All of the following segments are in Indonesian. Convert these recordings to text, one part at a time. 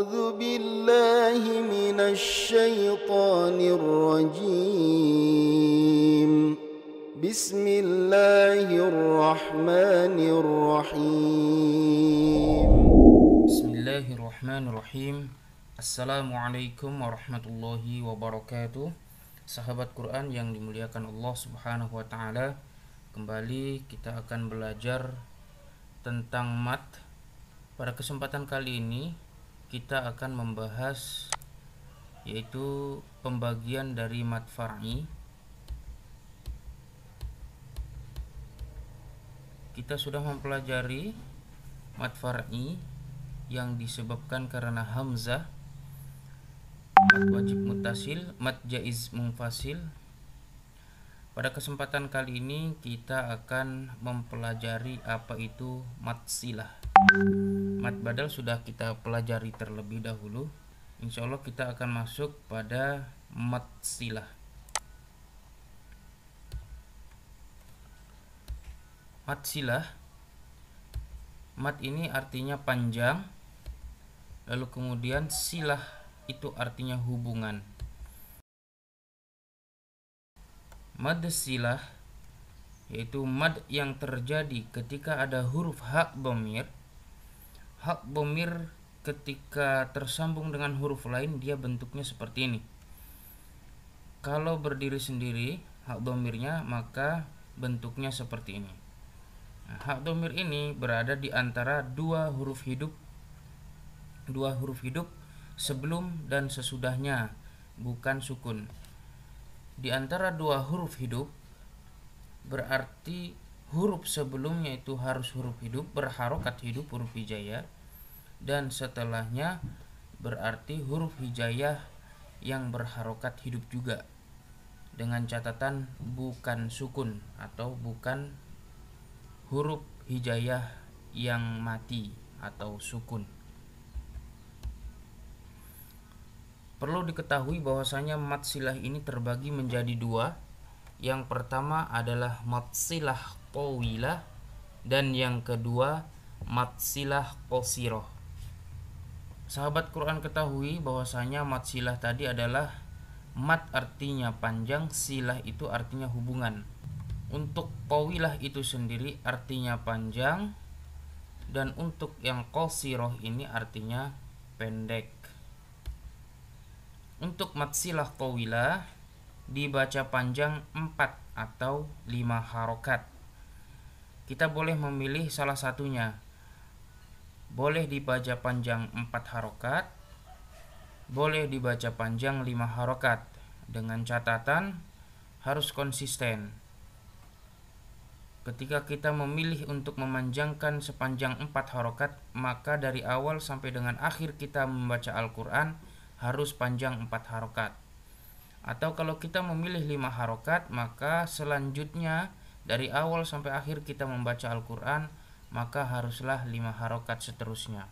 أعوذ بالله من الشيطان الرجيم. بسم الله الرحمن الرحيم. Bismillahirrahmanirrahim. Assalamualaikum warahmatullahi wabarakatuh. Sahabat Quran yang dimuliakan Allah Subhanahu wa taala, kembali kita akan belajar tentang mat. Pada kesempatan kali ini kita akan membahas yaitu pembagian dari mat far'i. Kita sudah mempelajari mat far'i yang disebabkan karena hamzah, mat wajib muttasil, mat jaiz munfasil. Pada kesempatan kali ini kita akan mempelajari apa itu mat silah. Mat badal sudah kita pelajari terlebih dahulu. Insya Allah kita akan masuk pada mat silah. Mat silah, mat ini artinya panjang, lalu kemudian silah itu artinya hubungan. Mad silah yaitu mad yang terjadi ketika ada huruf hak dhamir. Hak dhamir ketika tersambung dengan huruf lain dia bentuknya seperti ini. Kalau berdiri sendiri hak dhamirnya maka bentuknya seperti ini. Nah, hak dhamir ini berada di antara dua huruf hidup sebelum dan sesudahnya, bukan sukun. Di antara dua huruf hidup berarti huruf sebelumnya itu harus huruf hidup berharokat hidup, huruf hijaiyah, dan setelahnya berarti huruf hijaiyah yang berharokat hidup juga, dengan catatan bukan sukun atau bukan huruf hijaiyah yang mati atau sukun. Perlu diketahui bahwasanya mat silah ini terbagi menjadi dua. Yang pertama adalah mat silah tawilah dan yang kedua mat silah qasirah. Sahabat Quran ketahui bahwasanya mat silah tadi adalah mat artinya panjang, silah itu artinya hubungan. Untuk tawilah itu sendiri artinya panjang, dan untuk yang qasirah ini artinya pendek. Untuk mat silah tawilah dibaca panjang 4 atau 5 harokat. Kita boleh memilih salah satunya. Boleh dibaca panjang 4 harokat, boleh dibaca panjang 5 harokat, dengan catatan harus konsisten. Ketika kita memilih untuk memanjangkan sepanjang 4 harokat, maka dari awal sampai dengan akhir kita membaca Al-Quran harus panjang 4 harokat. Atau kalau kita memilih 5 harokat, maka selanjutnya dari awal sampai akhir kita membaca Al-Quran maka haruslah 5 harokat seterusnya.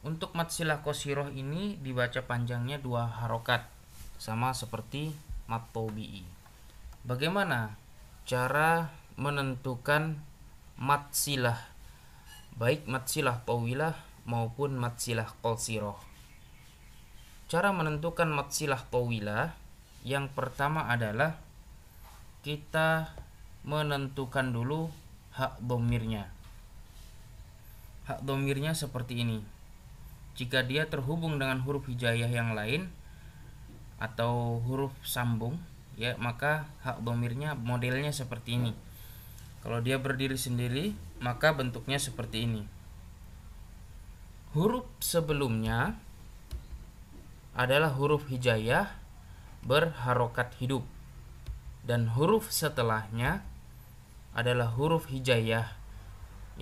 Untuk mat silah qasirah ini dibaca panjangnya 2 harokat, sama seperti mat tabi'i. Bagaimana cara menentukan mat silah, baik mat silah tawilah maupun mat silah qasirah? Cara menentukan mat silah tawilah, yang pertama adalah kita menentukan dulu hak dhamirnya. Hak dhamirnya seperti ini. Jika dia terhubung dengan huruf hijaiyah yang lain atau huruf sambung, ya, maka hak dhamirnya modelnya seperti ini. Kalau dia berdiri sendiri, maka bentuknya seperti ini. Huruf sebelumnya adalah huruf hijaiyah berharokat hidup, dan huruf setelahnya adalah huruf hijaiyah,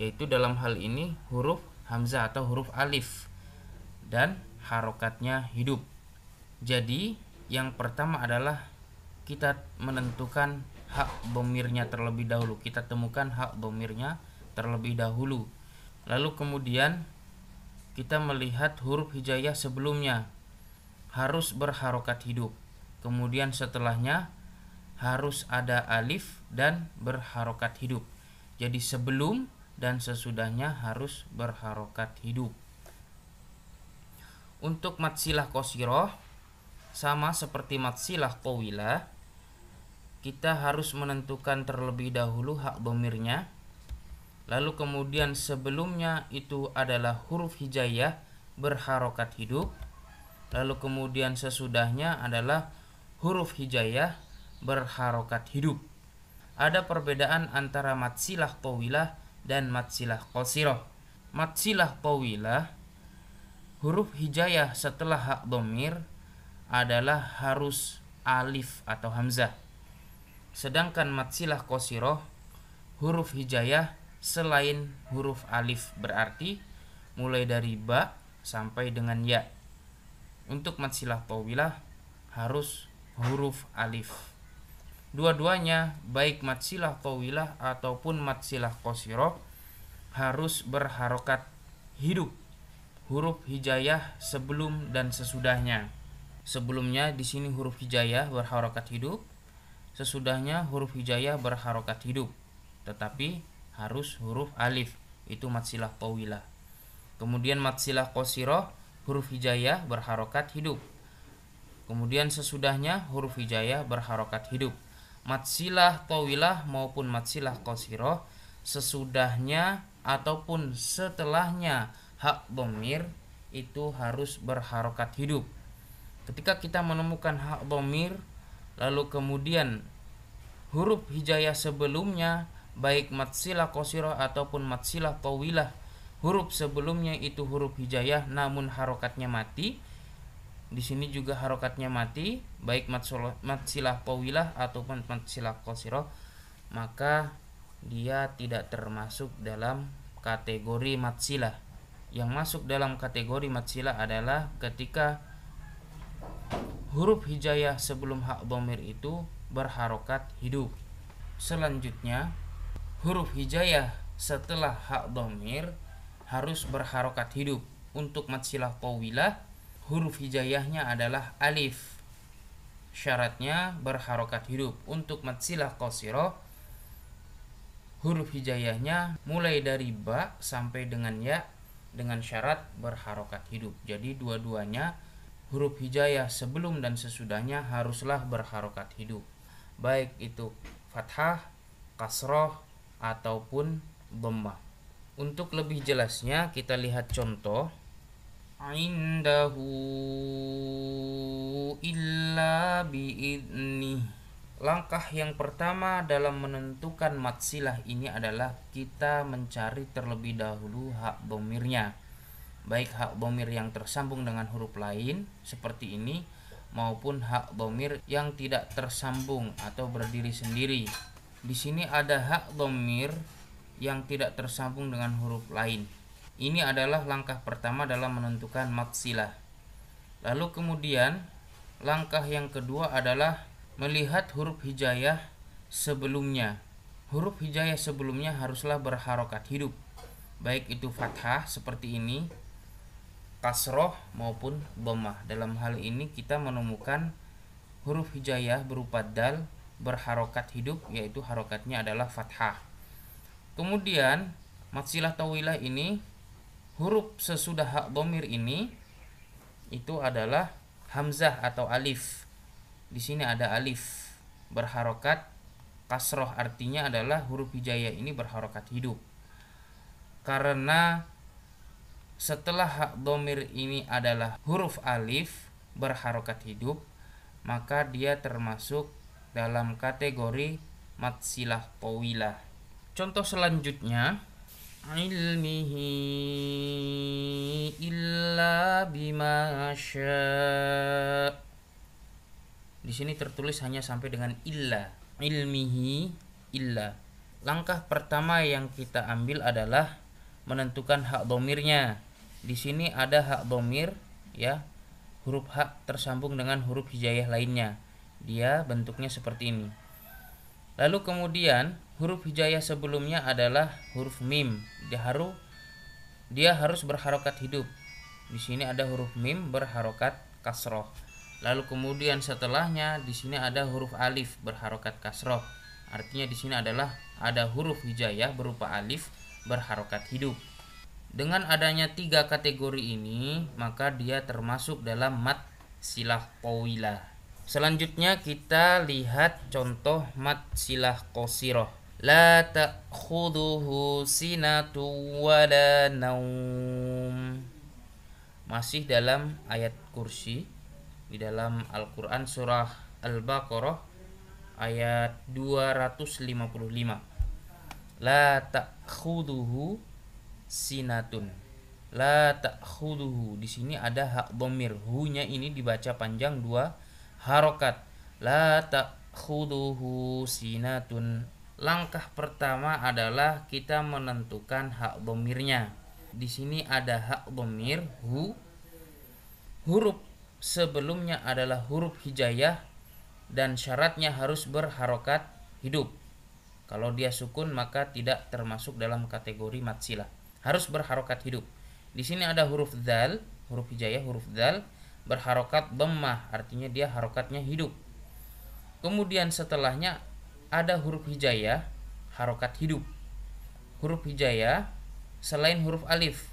yaitu dalam hal ini huruf hamzah atau huruf alif, dan harokatnya hidup. Jadi yang pertama adalah kita menentukan hak dhamirnya terlebih dahulu. Kita temukan hak dhamirnya terlebih dahulu, lalu kemudian kita melihat huruf hijaiyah sebelumnya harus berharokat hidup, kemudian setelahnya harus ada alif dan berharokat hidup. Jadi sebelum dan sesudahnya harus berharokat hidup. Untuk mad silah qasirah sama seperti mad silah tawilah, kita harus menentukan terlebih dahulu hak dhamirnya. Lalu kemudian sebelumnya itu adalah huruf hijaiyah berharokat hidup. Lalu kemudian sesudahnya adalah huruf hijaiyah berharokat hidup. Ada perbedaan antara mad silah tawilah dan mad silah qasirah. Mad silah tawilah, huruf hijaiyah setelah hak dhamir adalah harus alif atau hamzah. Sedangkan mad silah qasirah, huruf hijaiyah selain huruf alif, berarti mulai dari ba sampai dengan ya. Untuk mad silah tawilah harus huruf alif. Dua-duanya, baik mad silah tawilah ataupun mad silah qasirah, harus berharokat hidup. Huruf hijaiyah sebelum dan sesudahnya. Sebelumnya di sini huruf hijaiyah berharokat hidup, sesudahnya huruf hijaiyah berharokat hidup, tetapi harus huruf alif, itu mad silah tawilah. Kemudian mad silah qasirah, huruf hijaiyah berharokat hidup. Kemudian sesudahnya huruf hijaiyah berharokat hidup. Mad silah tawilah maupun mad silah qasirah, sesudahnya ataupun setelahnya hak dhamir itu harus berharokat hidup. Ketika kita menemukan hak dhamir, lalu kemudian huruf hijaiyah sebelumnya, baik mad silah qasirah ataupun mad silah tawilah, huruf sebelumnya itu huruf hijaiyah namun harokatnya mati. Di sini juga harokatnya mati, baik mad silah tawilah ataupun mad silah qasirah, maka dia tidak termasuk dalam kategori mad silah. Yang masuk dalam kategori mad silah adalah ketika huruf hijaiyah sebelum hak dhamir itu berharokat hidup. Selanjutnya, huruf hijaiyah setelah hak dhamir harus berharokat hidup. Untuk mad silah tawilah, huruf hijaiyahnya adalah alif, syaratnya berharokat hidup. Untuk mad silah qasirah, huruf hijaiyahnya mulai dari ba sampai dengan ya dengan syarat berharokat hidup. Jadi dua-duanya, huruf hijaiyah sebelum dan sesudahnya haruslah berharokat hidup, baik itu fathah, kasroh ataupun dhammah. Untuk lebih jelasnya kita lihat contoh. Indahu illa biidnih. Langkah yang pertama dalam menentukan mad silah ini adalah kita mencari terlebih dahulu hak dhamirnya, baik hak dhamir yang tersambung dengan huruf lain seperti ini maupun hak dhamir yang tidak tersambung atau berdiri sendiri. Di sini ada hak dhamir yang tidak tersambung dengan huruf lain. Ini adalah langkah pertama dalam menentukan mad silah. Lalu kemudian langkah yang kedua adalah melihat huruf hijaiyah sebelumnya. Huruf hijaiyah sebelumnya haruslah berharokat hidup, baik itu fathah seperti ini, kasroh maupun dhammah. Dalam hal ini kita menemukan huruf hijaiyah berupa dal berharokat hidup, yaitu harokatnya adalah fathah. Kemudian mad silah tawilah ini, huruf sesudah hak dhamir ini itu adalah hamzah atau alif. Di sini ada alif berharokat kasroh, artinya adalah huruf hijaiyah ini berharokat hidup. Karena setelah hak dhamir ini adalah huruf alif berharokat hidup, maka dia termasuk dalam kategori mad silah tawilah. Contoh selanjutnya, ilmihi illa bima syaa. Di sini tertulis hanya sampai dengan illa. Ilmihi illa. Langkah pertama yang kita ambil adalah menentukan hak dhamirnya. Di sini ada hak dhamir, ya, huruf hak tersambung dengan huruf hijaiyah lainnya. Dia bentuknya seperti ini. Lalu kemudian huruf hijaiyah sebelumnya adalah huruf mim. Dia harus berharokat hidup. Di sini ada huruf mim berharokat kasroh. Lalu kemudian setelahnya di sini ada huruf alif berharokat kasroh. Artinya di sini adalah ada huruf hijaiyah berupa alif berharokat hidup. Dengan adanya 3 kategori ini, maka dia termasuk dalam mad silah tawilah. Selanjutnya kita lihat contoh mad silah qasirah. La ta'khuduhu sinatu wala naum. Masih dalam ayat kursi di dalam Al-Quran surah Al-Baqarah ayat 255. La ta'khuduhu sinatun. La ta'khuduhu. Di sini ada hak dhamir. Hu-nya ini dibaca panjang 2 harokat. La ta'khuduhu sinatun. Langkah pertama adalah kita menentukan hak dhamirnya. Di sini ada hak dhamir hu. Huruf sebelumnya adalah huruf hijaiyah dan syaratnya harus berharokat hidup. Kalau dia sukun maka tidak termasuk dalam kategori mad silah. Harus berharokat hidup. Di sini ada huruf dzal, huruf hijaiyah, huruf dzal berharokat dhammah, artinya dia harokatnya hidup. Kemudian setelahnya ada huruf hijaiyah, harokat hidup. Huruf hijaiyah selain huruf alif.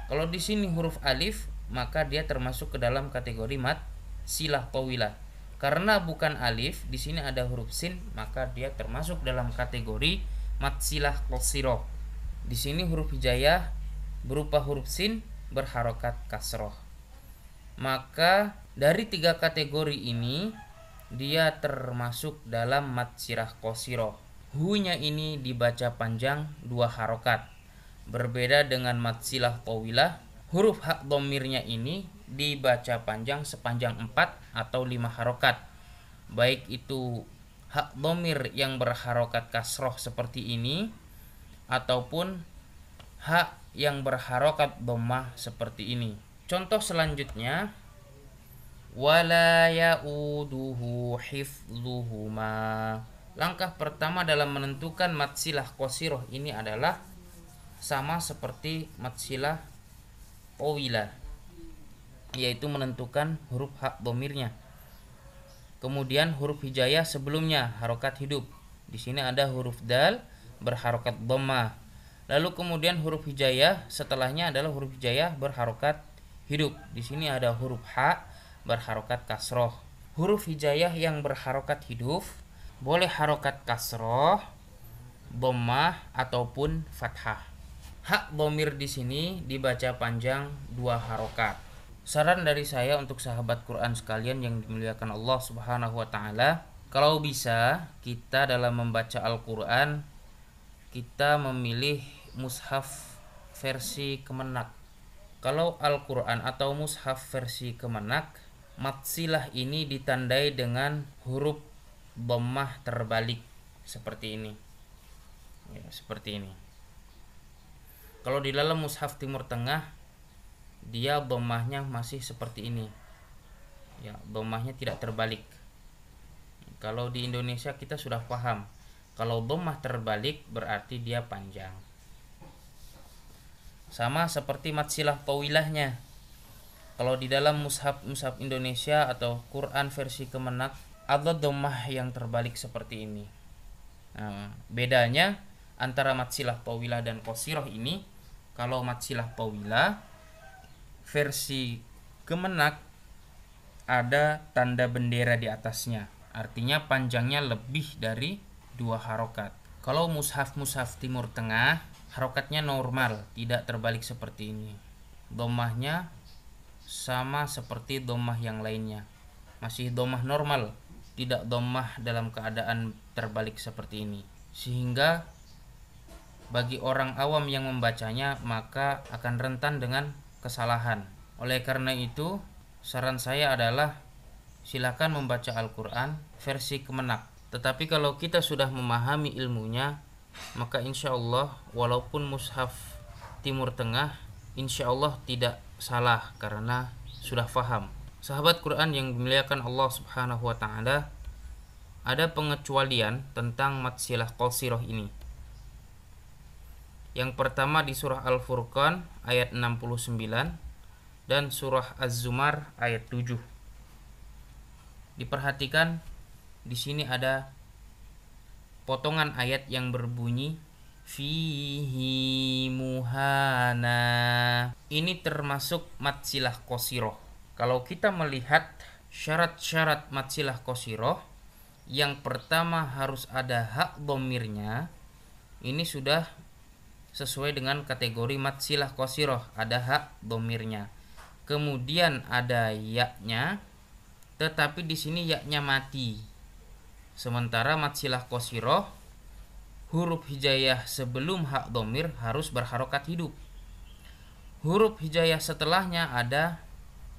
Kalau di sini huruf alif, maka dia termasuk ke dalam kategori mad silah tawilah. Karena bukan alif, di sini ada huruf sin, maka dia termasuk dalam kategori mad silah qasirah. Di sini huruf hijaiyah berupa huruf sin berharokat kasroh. Maka dari 3 kategori ini dia termasuk dalam mad silah qasirah. Hu-nya ini dibaca panjang 2 harokat. Berbeda dengan mad silah tawilah, huruf hak dhamirnya ini dibaca panjang sepanjang 4 atau 5 harokat. Baik itu hak dhamir yang berharokat kasroh seperti ini, ataupun hak yang berharokat dhammah seperti ini. Contoh selanjutnya, wala ya'uduhu hifdhuhuma. Langkah pertama dalam menentukan mad silah qasirah ini adalah sama seperti mad silah tawilah, yaitu menentukan huruf hak dhamirnya. Kemudian huruf hijaiyah sebelumnya harokat hidup. Di sini ada huruf dal berharokat dhammah. Lalu kemudian huruf hijaiyah setelahnya adalah huruf hijaiyah berharokat hidup. Di sini ada huruf ha berharokat kasroh. Huruf hijaiyah yang berharokat hidup boleh harokat kasroh, dhammah ataupun fathah. Hak dhamir di sini dibaca panjang 2 harokat. Saran dari saya untuk sahabat Quran sekalian yang dimuliakan Allah Subhanahu wa taala, kalau bisa kita dalam membaca Al-Qur'an kita memilih mushaf versi Kemenak. Kalau Al-Qur'an atau mushaf versi Kemenak, mad silah ini ditandai dengan huruf dhammah terbalik seperti ini. Ya, seperti ini. Kalau di dalam mushaf Timur Tengah dia dhammahnya masih seperti ini. Ya, dhammahnya tidak terbalik. Kalau di Indonesia kita sudah paham. Kalau dhammah terbalik berarti dia panjang. Sama seperti mad silah tawilahnya. Kalau di dalam mushaf Indonesia atau Quran versi Kemenak ada dhammah yang terbalik seperti ini. Nah, bedanya antara mad silah tawilah dan qasirah ini, kalau mad silah tawilah versi Kemenak ada tanda bendera di atasnya, artinya panjangnya lebih dari 2 harokat. Kalau mushaf Timur Tengah harokatnya normal, tidak terbalik seperti ini. Dhammahnya sama seperti dhammah yang lainnya, masih dhammah normal, tidak dhammah dalam keadaan terbalik seperti ini. Sehingga bagi orang awam yang membacanya maka akan rentan dengan kesalahan. Oleh karena itu, saran saya adalah silakan membaca Al-Quran versi Kemenak. Tetapi kalau kita sudah memahami ilmunya, maka insya Allah walaupun mushaf Timur Tengah, insya Allah tidak salah karena sudah faham. Sahabat Quran yang dimuliakan Allah Subhanahu wa taala, ada pengecualian tentang mad silah qasirah ini. Yang pertama di surah Al-Furqan ayat 69 dan surah Az-Zumar ayat 7. Diperhatikan di sini ada potongan ayat yang berbunyi fihi muhana. Ini termasuk mad silah qasirah. Kalau kita melihat syarat-syarat mad silah qasirah, yang pertama harus ada hak dhamirnya. Ini sudah sesuai dengan kategori mad silah qasirah, ada hak dhamirnya. Kemudian ada ya-nya, tetapi di sini ya-nya mati. Sementara mad silah qasirah, huruf hijaiyah sebelum hak dhamir harus berharokat hidup. Huruf hijaiyah setelahnya ada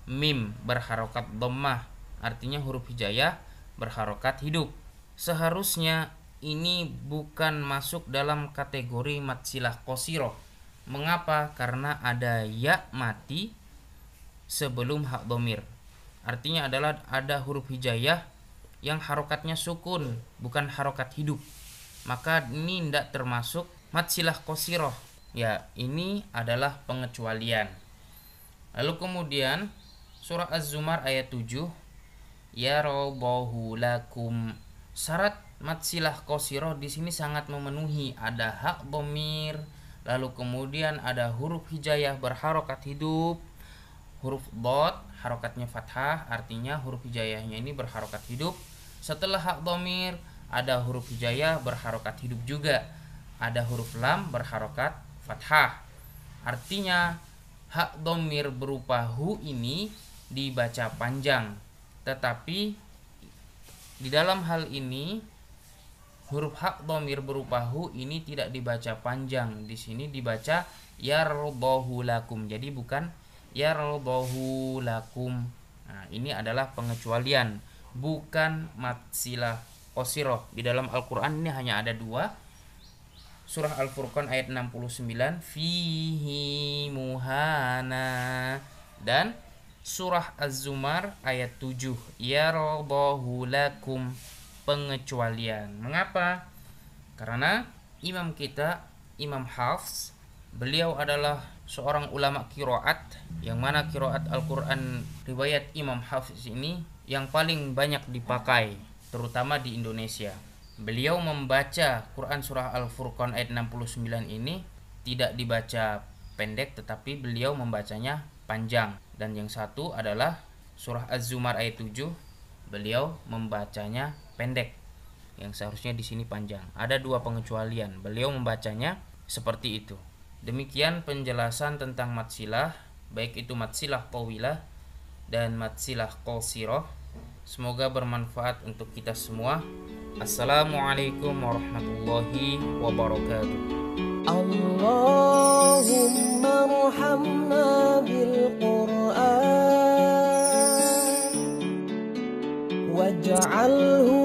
mim berharokat dhammah, artinya huruf hijaiyah berharokat hidup. Seharusnya ini bukan masuk dalam kategori mad silah qasirah. Mengapa? Karena ada ya mati sebelum hak dhamir. Artinya adalah ada huruf hijaiyah yang harokatnya sukun, bukan harokat hidup. Maka ini tidak termasuk mad silah qasirah. Ya, ini adalah pengecualian. Lalu kemudian surah Az-Zumar ayat 7, ya radhahu lakum. Syarat mad silah qasirah di sini sangat memenuhi, ada hak dhamir, lalu kemudian ada huruf hijaiyah berharokat hidup. Huruf dhad harokatnya fathah, artinya huruf hijaiyahnya ini berharokat hidup. Setelah hak dhamir ada huruf hijaiyah berharokat hidup juga. Ada huruf lam berharokat fathah. Artinya hak dhamir berupa hu ini dibaca panjang. Tetapi di dalam hal ini huruf hak dhamir berupa hu ini tidak dibaca panjang. Di sini dibaca yardhahu lakum. Jadi bukan yardhahu lakum. Nah, ini adalah pengecualian, bukan mad silah qasirah. Di dalam Al-Qur'an ini hanya ada dua. Surah Al-Furqan ayat 69 fihi muhana, dan surah Az-Zumar ayat 7 yardhahu lakum, pengecualian. Mengapa? Karena imam kita, Imam Hafs, beliau adalah seorang ulama qiraat, yang mana qiraat Al-Qur'an riwayat Imam Hafs ini yang paling banyak dipakai, terutama di Indonesia. Beliau membaca Quran surah Al-Furqan ayat 69 ini tidak dibaca pendek, tetapi beliau membacanya panjang. Dan yang satu adalah surah Az-Zumar ayat 7, beliau membacanya pendek, yang seharusnya di sini panjang. Ada dua pengecualian, beliau membacanya seperti itu. Demikian penjelasan tentang mad silah, baik itu mad silah tawilah dan mad silah qasirah. Semoga bermanfaat untuk kita semua. Assalamualaikum warahmatullahi wabarakatuh. Allahumma arhamna bil Qur'an waj'alhu